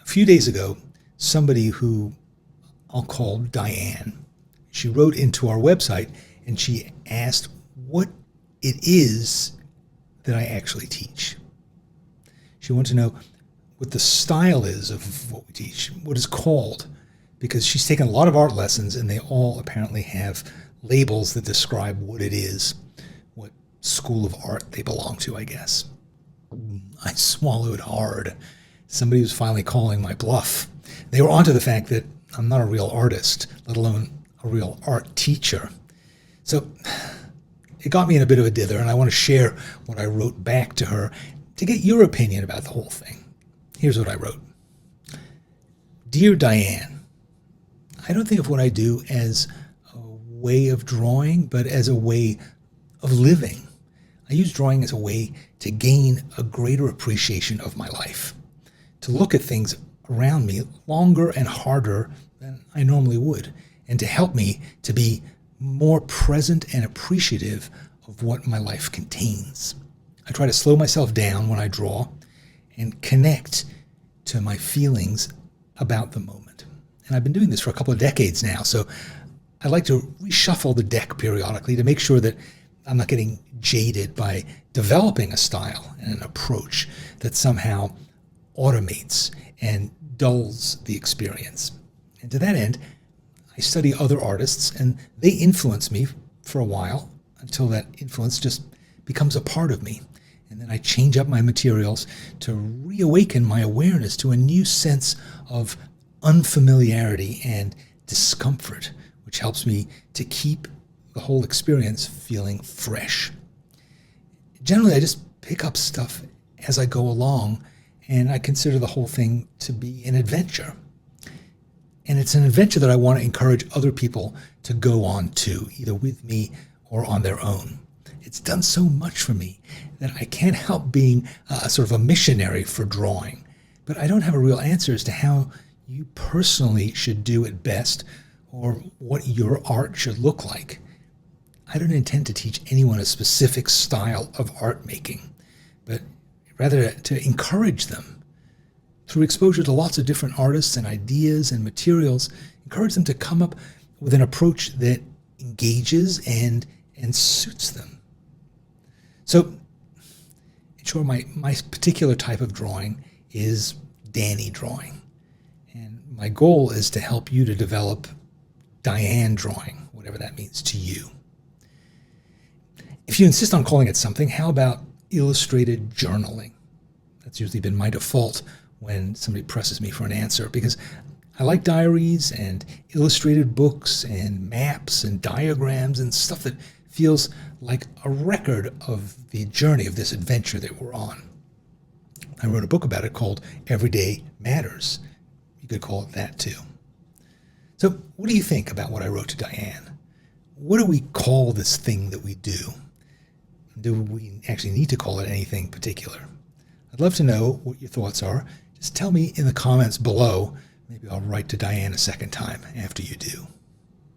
few days ago, somebody who I'll call Diane, she wrote into our website and she asked what it is that I actually teach. She wanted to know what the style is of what we teach, what it's called, because she's taken a lot of art lessons and they all apparently have labels that describe what it is, what school of art they belong to, I guess. I swallowed hard. Somebody was finally calling my bluff. They were onto the fact that I'm not a real artist, let alone a real art teacher. So it got me in a bit of a dither, and I want to share what I wrote back to her to get your opinion about the whole thing. Here's what I wrote. Dear Diane, I don't think of what I do as a way of drawing, but as a way of living. I use drawing as a way to gain a greater appreciation of my life, to look at things around me longer and harder than I normally would, and to help me to be more present and appreciative of what my life contains. I try to slow myself down when I draw and connect to my feelings about the moment. And I've been doing this for a couple of decades now, so I like to reshuffle the deck periodically to make sure that I'm not getting jaded by developing a style and an approach that somehow automates and dulls the experience. And to that end, I study other artists and they influence me for a while until that influence just becomes a part of me. And then I change up my materials to reawaken my awareness to a new sense of unfamiliarity and discomfort, which helps me to keep the whole experience feeling fresh. Generally, I just pick up stuff as I go along, and I consider the whole thing to be an adventure. And it's an adventure that I want to encourage other people to go on to, either with me or on their own. It's done so much for me that I can't help being a sort of a missionary for drawing. But I don't have a real answer as to how you personally should do it best or what your art should look like. I don't intend to teach anyone a specific style of art making, but rather to encourage them. Through exposure to lots of different artists and ideas and materials, encourage them to come up with an approach that engages and suits them. So, in short, my particular type of drawing is Danny drawing. And my goal is to help you to develop Diane drawing, whatever that means to you. If you insist on calling it something, how about illustrated journaling? That's usually been my default when somebody presses me for an answer, because I like diaries and illustrated books and maps and diagrams and stuff that feels like a record of the journey of this adventure that we're on. I wrote a book about it called Everyday Matters. You could call it that too. So what do you think about what I wrote to Diane? What do we call this thing that we do? Do we actually need to call it anything particular? I'd love to know what your thoughts are. Just tell me in the comments below. Maybe I'll write to Diane a second time after you do.